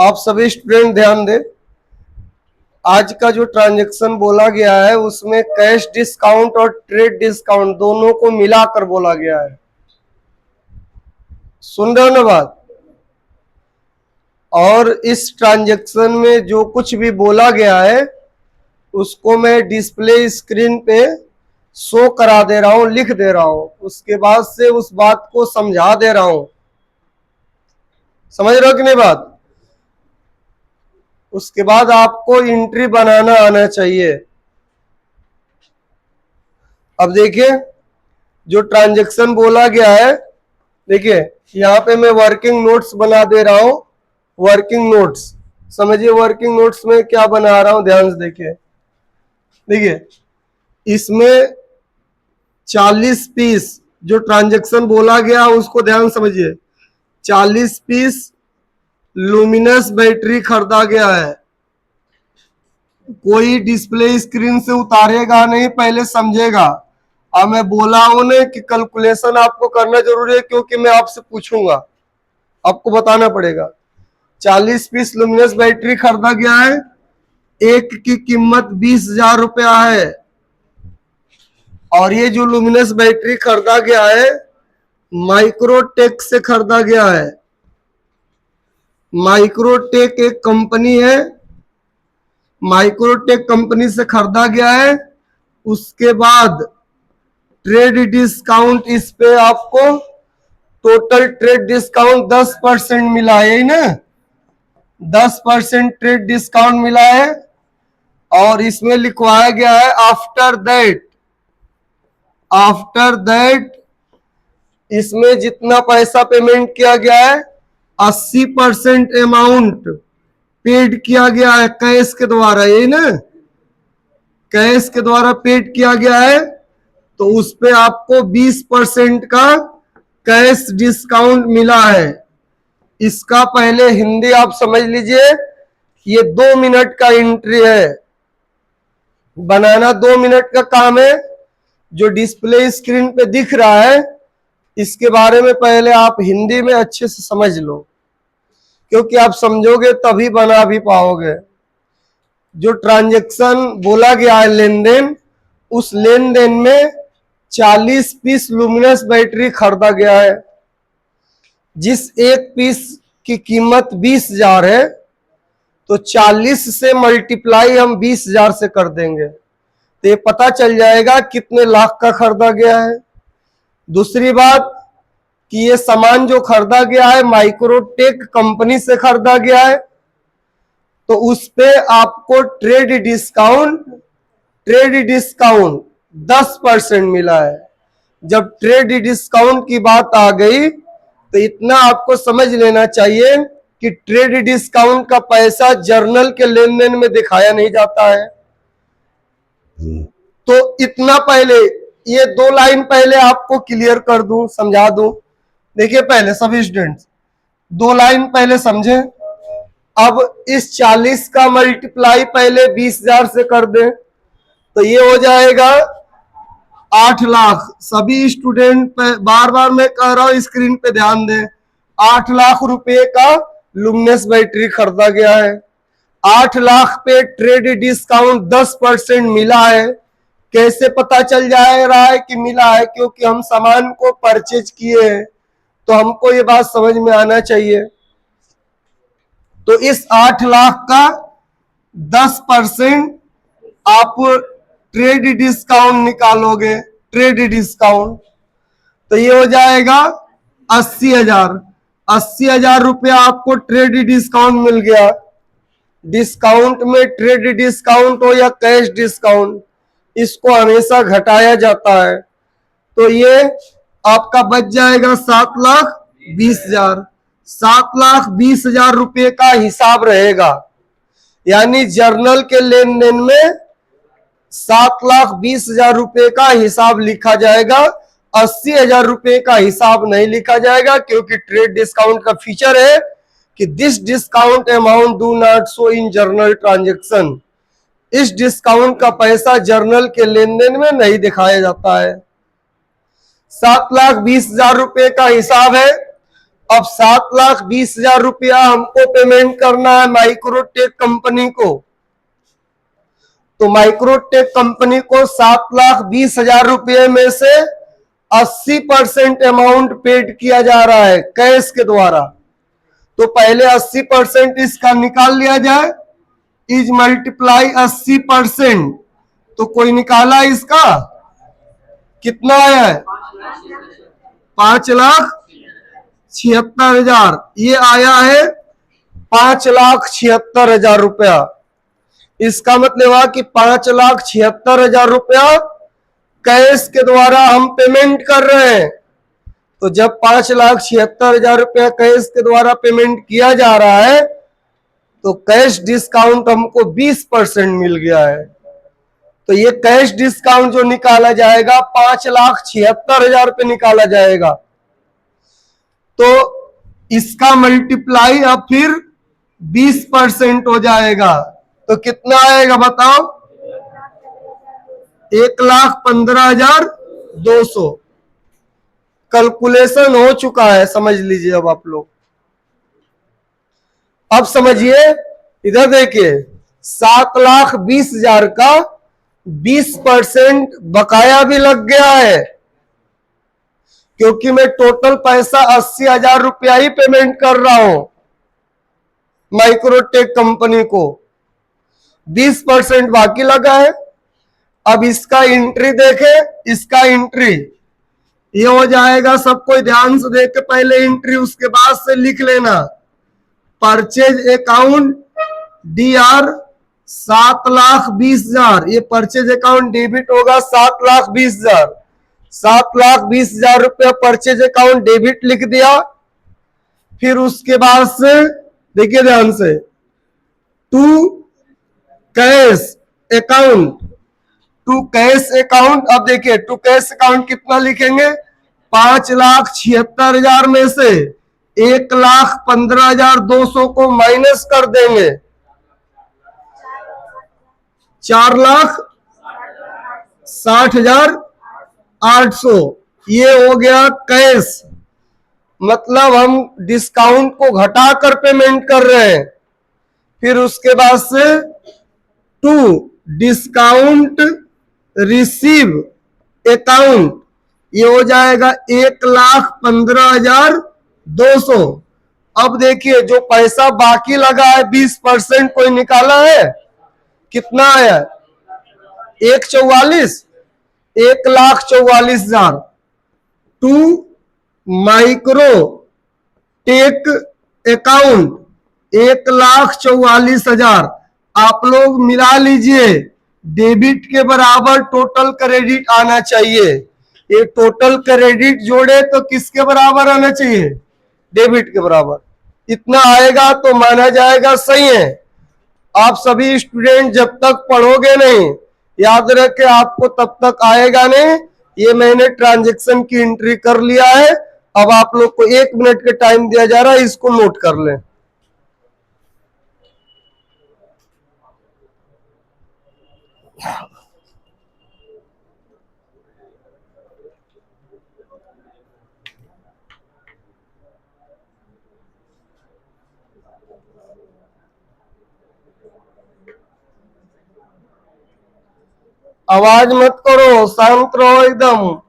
आप सभी स्टूडेंट ध्यान दें। आज का जो ट्रांजैक्शन बोला गया है उसमें कैश डिस्काउंट और ट्रेड डिस्काउंट दोनों को मिलाकर बोला गया है। सुन रहे हो ना बात? और इस ट्रांजैक्शन में जो कुछ भी बोला गया है उसको मैं डिस्प्ले स्क्रीन पे शो करा दे रहा हूं, लिख दे रहा हूं, उसके बाद से उस बात को समझा दे रहा हूं। समझ रहे हो कि नहीं बात? उसके बाद आपको एंट्री बनाना आना चाहिए। अब देखिए जो ट्रांजैक्शन बोला गया है, देखिए यहाँ पे मैं वर्किंग नोट्स बना दे रहा हूं। वर्किंग नोट्स समझिए, वर्किंग नोट्स में क्या बना रहा हूं, ध्यान से देखिए। देखिए इसमें 40 पीस जो ट्रांजैक्शन बोला गया उसको ध्यान समझिए। 40 पीस लुमिनस बैटरी खरीदा गया है। कोई डिस्प्ले स्क्रीन से उतारेगा नहीं, पहले समझेगा। अब मैं बोला हूं ना कि कैलकुलेशन आपको करना जरूरी है, क्योंकि मैं आपसे पूछूंगा, आपको बताना पड़ेगा। 40 पीस लुमिनस बैटरी खरीदा गया है, एक की कीमत 20,000 रुपया है। और ये जो लुमिनस बैटरी खरीदा गया है माइक्रोटेक से खरीदा गया है। माइक्रोटेक एक कंपनी है, माइक्रोटेक कंपनी से खरीदा गया है। उसके बाद ट्रेड डिस्काउंट इस पे आपको टोटल ट्रेड डिस्काउंट 10% मिला है ना, 10% ट्रेड डिस्काउंट मिला है। और इसमें लिखवाया गया है आफ्टर दैट इसमें जितना पैसा पेमेंट किया गया है 80% अमाउंट पेड किया गया है कैश के द्वारा, यही ना, कैश के द्वारा पेड किया गया है। तो उस पे आपको 20% का कैश डिस्काउंट मिला है। इसका पहले हिंदी आप समझ लीजिए, ये 2 मिनट का एंट्री है, बनाना 2 मिनट का काम है। जो डिस्प्ले स्क्रीन पे दिख रहा है इसके बारे में पहले आप हिंदी में अच्छे से समझ लो, क्योंकि आप समझोगे तभी बना भी पाओगे। जो ट्रांजैक्शन बोला गया है लेन देन, उस लेन देन में 40 पीस लुमिनस बैटरी खरीदा गया है, जिस एक पीस की कीमत 20,000 है। तो 40 से मल्टीप्लाई हम 20,000 से कर देंगे तो ये पता चल जाएगा कितने लाख का खरीदा गया है। दूसरी बात कि ये सामान जो खरीदा गया है माइक्रोटेक कंपनी से खरीदा गया है, तो उस पे आपको ट्रेड डिस्काउंट 10% मिला है। जब ट्रेड डिस्काउंट की बात आ गई तो इतना आपको समझ लेना चाहिए कि ट्रेड डिस्काउंट का पैसा जर्नल के लेन देन में दिखाया नहीं जाता है। तो इतना पहले ये 2 लाइन पहले आपको क्लियर कर दूं, समझा दूं। देखिए पहले सभी स्टूडेंट्स 2 लाइन पहले समझे। अब इस 40 का मल्टीप्लाई पहले 20,000 से कर दें तो ये हो जाएगा 8 लाख। सभी स्टूडेंट बार बार मैं कह रहा हूं, स्क्रीन पे ध्यान दें। 8 लाख रुपए का लुमिनस बैटरी खरीदा गया है। 8 लाख पे ट्रेड डिस्काउंट 10% मिला है। कैसे पता चल जा रहा है कि मिला है? क्योंकि हम सामान को परचेज किए हैं, तो हमको ये बात समझ में आना चाहिए। तो इस 8 लाख का 10% आप ट्रेड डिस्काउंट निकालोगे, ट्रेड डिस्काउंट, तो ये हो जाएगा 80,000। 80,000 रुपया आपको ट्रेड डिस्काउंट मिल गया। डिस्काउंट में ट्रेड डिस्काउंट हो या कैश डिस्काउंट, इसको हमेशा घटाया जाता है। तो ये आपका बच जाएगा 7,20,000। 7,20,000 रुपये का हिसाब रहेगा, यानी जर्नल के लेन देन में 7,20,000 रुपये का हिसाब लिखा जाएगा। 80,000 रुपये का हिसाब नहीं लिखा जाएगा, क्योंकि ट्रेड डिस्काउंट का फीचर है कि this discount amount do not show in journal transaction. इस डिस्काउंट का पैसा जर्नल के लेन देन में नहीं दिखाया जाता है। 7,20,000 रुपये का हिसाब है। अब 7,20,000 रुपया हमको पेमेंट करना है माइक्रोटेक कंपनी को। तो माइक्रोटेक कंपनी को 7,20,000 रुपये में से 80% अमाउंट पेड किया जा रहा है कैश के द्वारा। तो पहले 80% इसका निकाल लिया जाए। इज मल्टीप्लाई 80%, तो कोई निकाला इसका कितना आया है? 5,76,000। ये आया है 5,76,000 रुपया। इसका मतलब हुआ कि 5,76,000 रुपया कैश के द्वारा हम पेमेंट कर रहे हैं। तो जब 5,76,000 रुपया कैश के द्वारा पेमेंट किया जा रहा है तो कैश डिस्काउंट हमको 20% मिल गया है। तो ये कैश डिस्काउंट जो निकाला जाएगा 5,76,000 रुपये निकाला जाएगा। तो इसका मल्टीप्लाई अब फिर 20% हो जाएगा। तो कितना आएगा बताओ? 1,15,200। कैलकुलेशन हो चुका है, समझ लीजिए। अब आप लोग अब समझिए, इधर देखिए 7,20,000 का 20% बकाया भी लग गया है, क्योंकि मैं टोटल पैसा 80,000 रुपया ही पेमेंट कर रहा हूं माइक्रोटेक कंपनी को। 20% बाकी लगा है। अब इसका एंट्री देखें, इसका एंट्री ये हो जाएगा। सब कोई ध्यान से देख के पहले एंट्री, उसके बाद से लिख लेना। परचेज अकाउंट DR 7,20,000, ये परचेज अकाउंट डेबिट होगा 7,20,000। 7,20,000 रुपया परचेज अकाउंट डेबिट लिख दिया। फिर उसके बाद से देखिए ध्यान से, to cash account, to cash account. अब देखिए टू कैश अकाउंट कितना लिखेंगे? 5,76,000 में से 1,15,200 को माइनस कर देंगे, 4,60,800। ये हो गया कैश, मतलब हम डिस्काउंट को घटाकर पेमेंट कर रहे हैं। फिर उसके बाद से टू डिस्काउंट रिसीव अकाउंट, ये हो जाएगा 1,15,200। अब देखिए जो पैसा बाकी लगा है 20% कोई निकाला है? कितना आया? 1,44,000। To micro tech account 1,44,000। आप लोग मिला लीजिए, डेबिट के बराबर टोटल क्रेडिट आना चाहिए। ये टोटल क्रेडिट जोड़े तो किसके बराबर आना चाहिए? डेबिट के बराबर। इतना आएगा तो माना जाएगा सही है। आप सभी स्टूडेंट जब तक पढ़ोगे नहीं, याद रखे आपको तब तक आएगा नहीं। ये मैंने ट्रांजैक्शन की एंट्री कर लिया है। अब आप लोग को 1 मिनट का टाइम दिया जा रहा है, इसको नोट कर लें। आवाज मत करो, शांत रहो एकदम।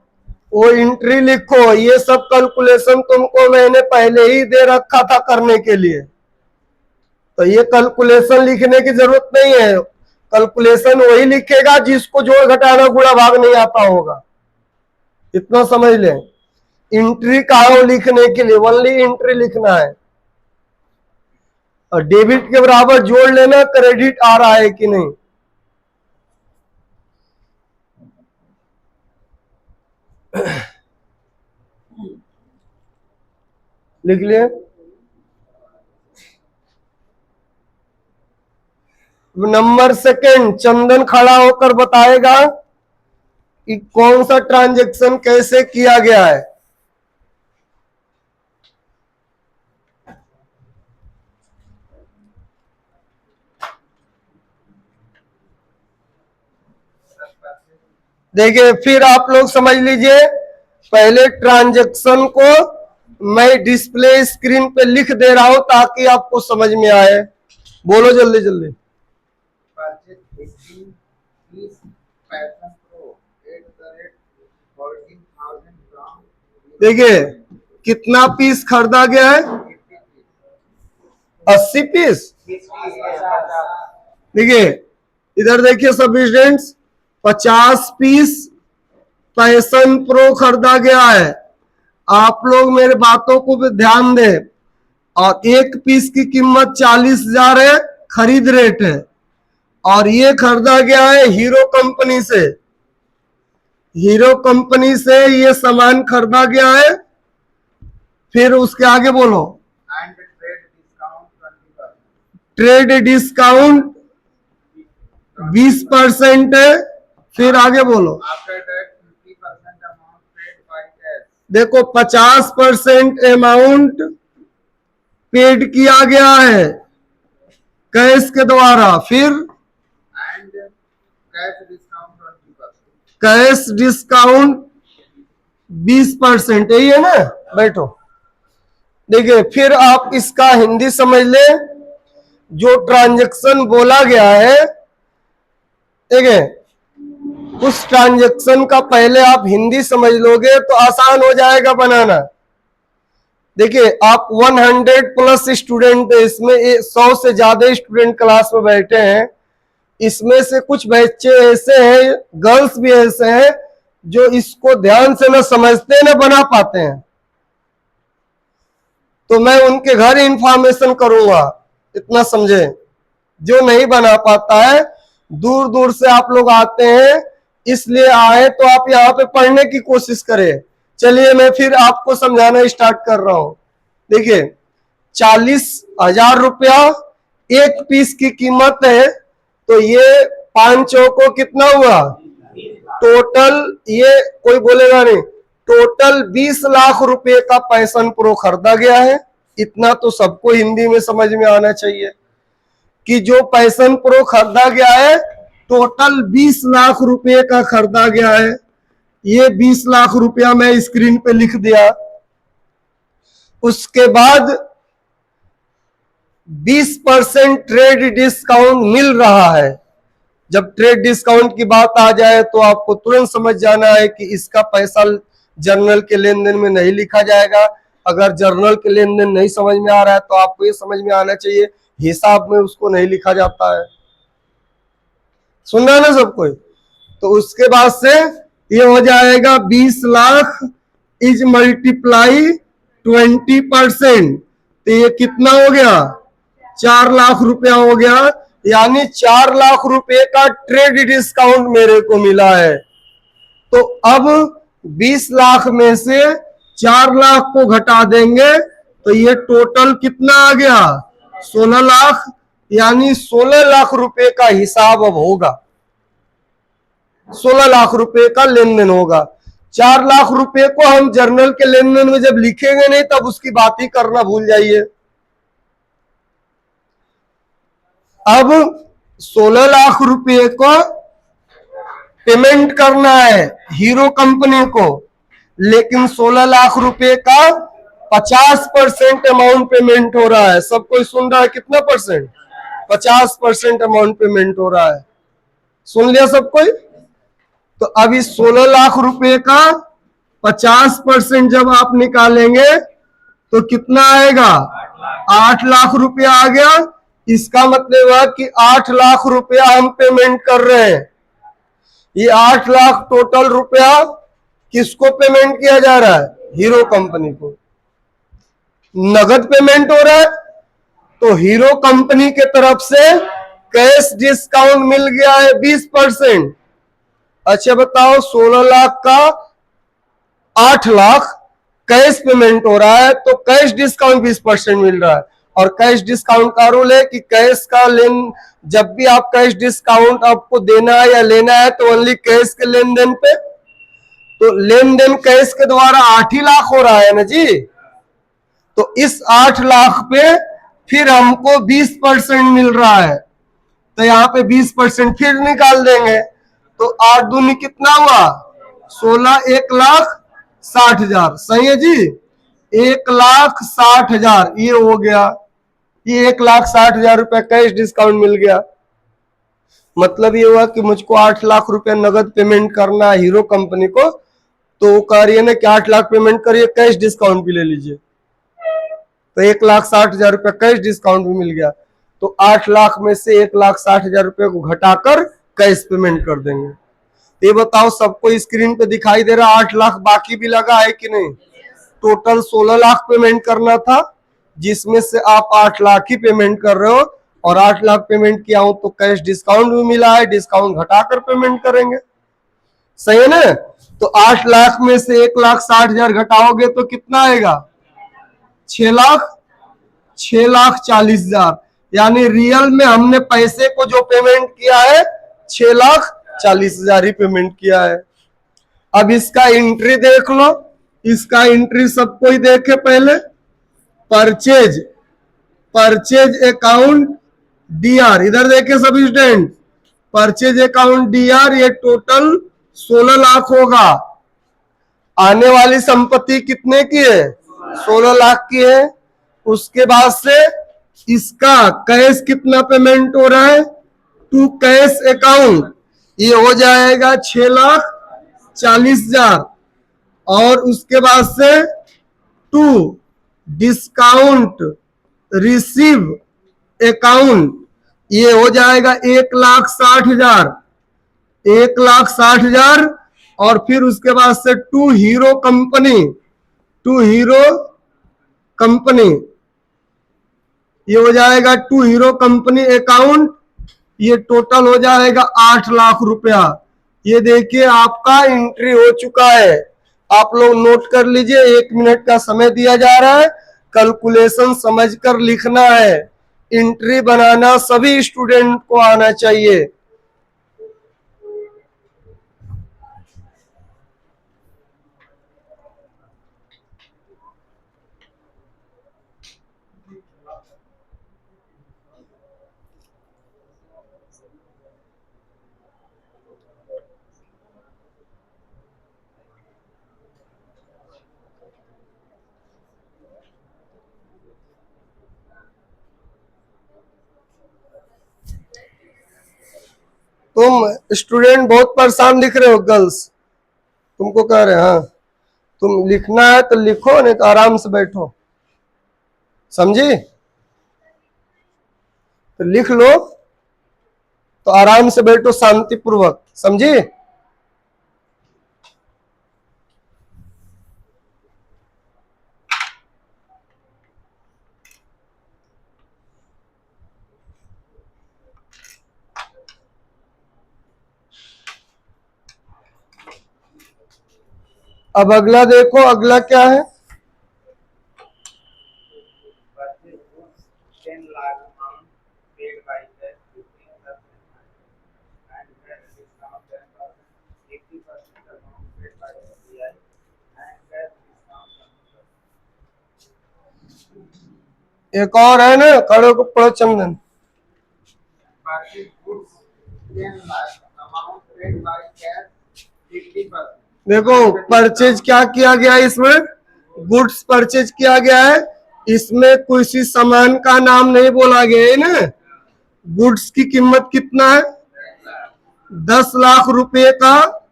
वो एंट्री लिखो। ये सब कैलकुलेशन तुमको मैंने पहले ही दे रखा था करने के लिए, तो ये कैलकुलेशन लिखने की जरूरत नहीं है। कैलकुलेशन वही लिखेगा जिसको जोड़ घटाना गुणा भाग नहीं आता होगा। इतना समझ लें। एंट्री कहा हो लिखने के लिए, ओनली एंट्री लिखना है। और डेबिट के बराबर जोड़ लेना क्रेडिट आ रहा है कि नहीं। लिख लिए। नंबर सेकंड, चंदन खड़ा होकर बताएगा कि कौन सा ट्रांजैक्शन कैसे किया गया है। देखिए फिर आप लोग समझ लीजिए, पहले ट्रांजैक्शन को मैं डिस्प्ले स्क्रीन पे लिख दे रहा हूं ताकि आपको समझ में आए। बोलो जल्दी जल्दी। देखिए कितना पीस खरीदा गया है? 80 पीस। देखिए इधर देखिए सब स्टूडेंट्स, 50 पीस पैशन प्रो खरीदा गया है। आप लोग मेरे बातों को भी ध्यान दें। और एक पीस की कीमत 40,000 है, खरीद रेट है। और ये खरीदा गया है हीरो कंपनी से। हीरो कंपनी से ये सामान खरीदा गया है। फिर उसके आगे बोलो। ट्रेड डिस्काउंट 20% है। फिर आगे बोलो। देखो 50% अमाउंट पेड किया गया है कैश के द्वारा। फिर कैश डिस्काउंट 20%, यही है ना? बैठो। देखिए फिर आप इसका हिंदी समझ ले। जो ट्रांजैक्शन बोला गया है, देखिए उस ट्रांजैक्शन का पहले आप हिंदी समझ लोगे तो आसान हो जाएगा बनाना। देखिए आप 100+ स्टूडेंट है, इसमें 100 से ज्यादा स्टूडेंट क्लास में बैठे हैं। इसमें से कुछ बच्चे ऐसे हैं, गर्ल्स भी ऐसे हैं, जो इसको ध्यान से न समझते न बना पाते हैं। तो मैं उनके घर इंफॉर्मेशन करूंगा, इतना समझे। जो नहीं बना पाता है, दूर दूर से आप लोग आते हैं, इसलिए आए तो आप यहाँ पे पढ़ने की कोशिश करें। चलिए मैं फिर आपको समझाना स्टार्ट कर रहा हूं। देखिए 40,000 रुपया एक पीस की कीमत है, तो ये 5 चौको कितना हुआ? टोटल, ये कोई बोलेगा नहीं, टोटल 20 लाख रुपए का पैशन प्रो खरीदा गया है। इतना तो सबको हिंदी में समझ में आना चाहिए कि जो पैशन प्रो खरीदा गया है टोटल 20 लाख रुपए का खरीदा गया है। ये 20 लाख रुपया मैं स्क्रीन पे लिख दिया। उसके बाद 20% ट्रेड डिस्काउंट मिल रहा है। जब ट्रेड डिस्काउंट की बात आ जाए तो आपको तुरंत समझ जाना है कि इसका पैसा जर्नल के लेन देन में नहीं लिखा जाएगा। अगर जर्नल के लेन देन नहीं समझ में आ रहा है तो आपको ये समझ में आना चाहिए हिसाब में उसको नहीं लिखा जाता है। सुन रहा है ना सब कोई? तो उसके बाद से ये हो जाएगा 20 लाख इज मल्टीप्लाई 20%, तो ये कितना हो गया? 4 लाख रुपया हो गया। यानी 4 लाख रुपए का ट्रेड डिस्काउंट मेरे को मिला है। तो अब 20 लाख में से 4 लाख को घटा देंगे तो ये टोटल कितना आ गया? 16 लाख। यानी 16 लाख रुपए का हिसाब अब होगा। 16 लाख रुपए का लेन देन होगा। 4 लाख रुपए को हम जर्नल के लेन देन में जब लिखेंगे नहीं तब उसकी बात ही करना भूल जाइए। अब 16 लाख रुपए को पेमेंट करना है हीरो कंपनी को, लेकिन 16 लाख रुपए का 50% अमाउंट पेमेंट हो रहा है। सब कोई सुन रहा है? कितना परसेंट? 50% अमाउंट पेमेंट हो रहा है। सुन लिया सब कोई? तो अभी 16 लाख रुपए का 50% जब आप निकालेंगे तो कितना आएगा? 8 लाख रुपया आ गया। इसका मतलब है कि 8 लाख रुपया हम पेमेंट कर रहे हैं। ये 8 लाख टोटल रुपया किसको पेमेंट किया जा रहा है? हीरो कंपनी को। नगद पेमेंट हो रहा है तो हीरो कंपनी के तरफ से कैश डिस्काउंट मिल गया है 20%। अच्छा बताओ, 16 लाख का 8 लाख कैश पेमेंट हो रहा है तो कैश डिस्काउंट 20% मिल रहा है। और कैश डिस्काउंट का रूल है कि कैश का लेन, जब भी आप कैश डिस्काउंट आपको देना है या लेना है तो ओनली कैश के लेन देन पे। तो लेन देन कैश के द्वारा 8 ही लाख हो रहा है ना जी। तो इस 8 लाख पे फिर हमको 20% मिल रहा है, तो यहाँ पे 20% फिर निकाल देंगे। तो 8 दूनी कितना हुआ? 16, 1,60,000। सही है जी। 1,60,000 ये हो गया, ये 1,60,000 रुपया कैश डिस्काउंट मिल गया। मतलब ये हुआ कि मुझको 8 लाख रुपया नगद पेमेंट करना है हीरो कंपनी को, तो वो कह रही है ना कि 8 लाख पेमेंट करिए, कैश डिस्काउंट भी ले लीजिए। तो 1,60,000 रुपया कैश डिस्काउंट भी मिल गया। तो 8 लाख में से 1,60,000 रुपये को घटाकर कैश पेमेंट कर देंगे। ये बताओ, सबको स्क्रीन पे दिखाई दे रहा 8 लाख बाकी भी लगा है कि नहीं? टोटल 16 लाख पेमेंट करना था, जिसमें से आप 8 लाख ही पेमेंट कर रहे हो, और 8 लाख पेमेंट किया हूं तो कैश डिस्काउंट भी मिला है, डिस्काउंट घटाकर पेमेंट करेंगे। सही है ना? तो 8 लाख में से 1,60,000 घटाओगे तो कितना आएगा? 6,40,000। यानी रियल में हमने पैसे को जो पेमेंट किया है 6,40,000 ही पेमेंट किया है। अब इसका एंट्री देख लो, इसका एंट्री सबको ही देखे पहले। परचेज अकाउंट डीआर, इधर देखे सभी स्टूडेंट, परचेज अकाउंट डीआर, ये टोटल 16 लाख होगा। आने वाली संपत्ति कितने की है? 16 लाख की है। उसके बाद से इसका कैश कितना पेमेंट हो रहा है? टू कैश अकाउंट, ये हो जाएगा 6,40,000। और उसके बाद से टू डिस्काउंट रिसीव अकाउंट, ये हो जाएगा 1,60,000। 1,60,000। और फिर उसके बाद से टू हीरो कंपनी, ये हो जाएगा टू हीरो कंपनी अकाउंट, ये टोटल हो जाएगा 8 लाख रुपया। ये देखिए आपका एंट्री हो चुका है। आप लोग नोट कर लीजिए, 1 मिनट का समय दिया जा रहा है, कैलकुलेशन समझकर लिखना है। एंट्री बनाना सभी स्टूडेंट को आना चाहिए। तुम स्टूडेंट बहुत परेशान दिख रहे हो, गर्ल्स, तुमको कह रहे हैं। हाँ, तुम लिखना है तो लिखो, नहीं तो आराम से बैठो, समझी? तो लिख लो, तो आराम से बैठो शांतिपूर्वक, समझी? अब अगला देखो, अगला क्या है? एक और है ना, खड़े को पढ़ो चंदन। देखो परचेज क्या किया गया है, इसमें गुड्स परचेज किया गया है। इसमें किसी सामान का नाम नहीं बोला गया है ना। गुड्स की कीमत कितना है? 10 लाख रुपए का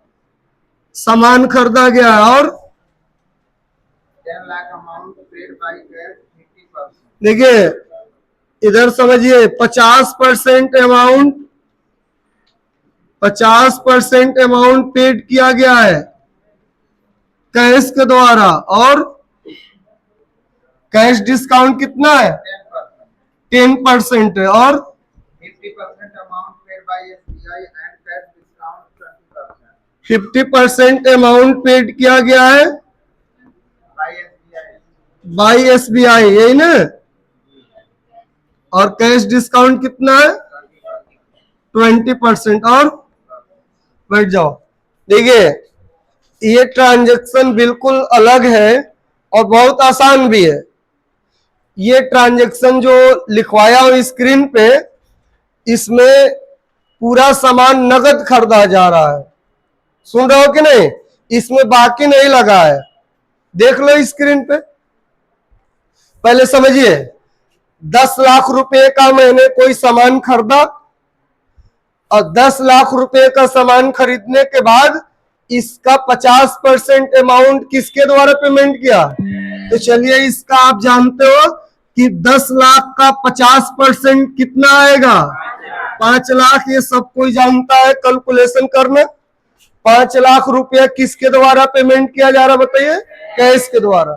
सामान खरीदा गया है। और 10 lakh amount paid by cash 50%. देखिए इधर समझिए, 50% अमाउंट पेड किया गया है कैश के द्वारा। और कैश डिस्काउंट कितना है? 10% है। और 50% amount paid by SBI and cash discount 20%. 50% amount paid किया गया है By SBI. बाई एसबीआई, यही ना? और कैश डिस्काउंट कितना है? 20%। और बैठ जाओ। देखिए ये ट्रांजैक्शन बिल्कुल अलग है और बहुत आसान भी है। ये ट्रांजैक्शन जो लिखवाया हूं स्क्रीन पे, इसमें पूरा सामान नगद खरीदा जा रहा है। सुन रहे हो कि नहीं? इसमें बाकी नहीं लगा है। देख लो स्क्रीन पे, पहले समझिए, 10 लाख रुपए का मैंने कोई सामान खरीदा और 10 लाख रुपए का सामान खरीदने के बाद इसका 50% अमाउंट किसके द्वारा पेमेंट किया? तो चलिए इसका आप जानते हो कि 10 लाख का 50% कितना आएगा? 5 लाख। ये सब कोई जानता है, कैलकुलेशन करना। 5 लाख रुपया किसके द्वारा पेमेंट किया जा रहा बताइए? कैश के द्वारा।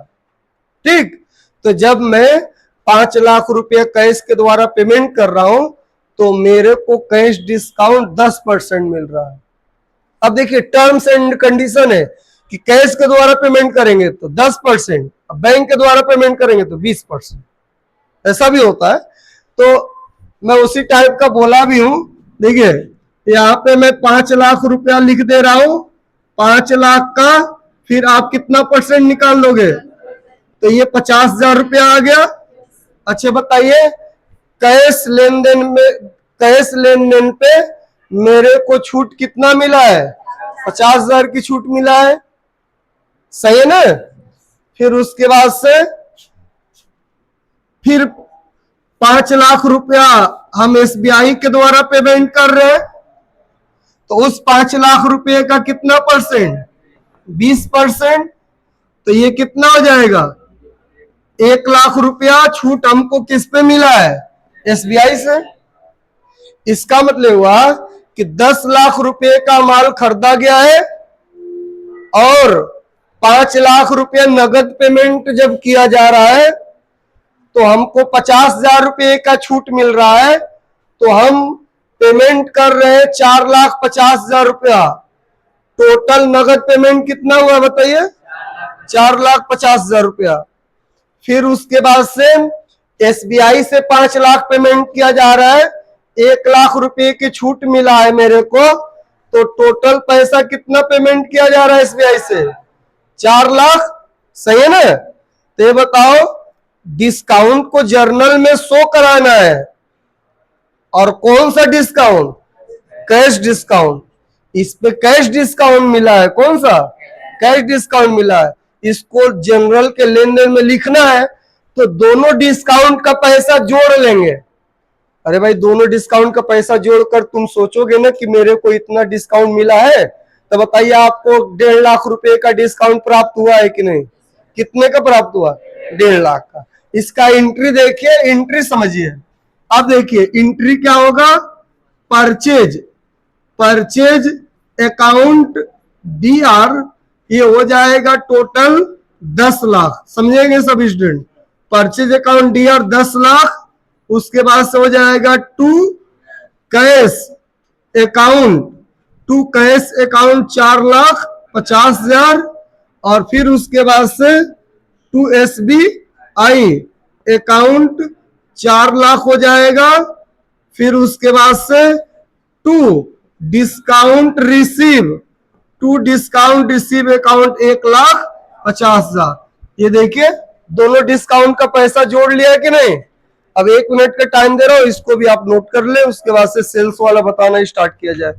ठीक, तो जब मैं 5 लाख रुपया कैश के द्वारा पेमेंट कर रहा हूं तो मेरे को कैश डिस्काउंट 10% मिल रहा है। अब देखिए टर्म्स एंड कंडीशन है कि कैश के द्वारा पेमेंट करेंगे तो 10%, बैंक के द्वारा पेमेंट करेंगे तो 20%, ऐसा भी होता है। तो मैं उसी टाइप का बोला भी हूं। देखिए यहाँ पे मैं 5 लाख रुपया लिख दे रहा हूं, 5 लाख का फिर आप कितना परसेंट निकाल लोगे? तो ये 50,000 रुपया आ गया। अच्छा बताइए, कैश लेन देन पे मेरे को छूट कितना मिला है? 50,000 की छूट मिला है, सही है ना? फिर उसके बाद से फिर 5 लाख रुपया हम एसबीआई के द्वारा पेमेंट कर रहे हैं, तो उस 5 लाख रुपए का कितना परसेंट? 20%। तो ये कितना हो जाएगा? 1 लाख रुपया छूट हमको किस पे मिला है? एसबीआई से। इसका मतलब हुआ कि 10 लाख रुपए का माल खरीदा गया है और 5 लाख रुपया नगद पेमेंट जब किया जा रहा है तो हमको 50,000 रुपए का छूट मिल रहा है, तो हम पेमेंट कर रहे हैं 4,50,000 रुपया। टोटल नगद पेमेंट कितना हुआ बताइए? 4,50,000 रुपया। फिर उसके बाद से एसबीआई से 5 लाख पेमेंट किया जा रहा है, 1 लाख रुपए की छूट मिला है मेरे को, तो टोटल पैसा कितना पेमेंट किया जा रहा है एसबीआई से? 4 लाख, सही है ना? तो ये बताओ, डिस्काउंट को जर्नल में शो कराना है, और कौन सा डिस्काउंट? Cash discount. इस पे कैश डिस्काउंट मिला है। कौन सा? कैश डिस्काउंट मिला है। इसको जनरल के लेन देन में लिखना है तो दोनों डिस्काउंट का पैसा जोड़ लेंगे। अरे भाई, दोनों डिस्काउंट का पैसा जोड़कर तुम सोचोगे ना कि मेरे को इतना डिस्काउंट मिला है, तो बताइए आपको 1.5 लाख रुपए का डिस्काउंट प्राप्त हुआ है कि नहीं? कितने का प्राप्त हुआ? 1.5 लाख का। इसका एंट्री देखिए, एंट्री समझिए। अब देखिए एंट्री क्या होगा? परचेज अकाउंट DR, ये हो जाएगा टोटल 10 लाख। समझेंगे सब student? Purchase account DR 10 lakh. उसके बाद से हो जाएगा टू कैश अकाउंट 4,50,000, और फिर उसके बाद से टू SBI अकाउंट 4 लाख हो जाएगा। फिर उसके बाद से टू डिस्काउंट रिसीव अकाउंट 1,50,000। ये देखिए दोनों डिस्काउंट का पैसा जोड़ लिया कि नहीं? अब 1 मिनट का टाइम दे रहा हूं, इसको भी आप नोट कर ले, उसके बाद से सेल्स वाला बताना स्टार्ट किया जाए।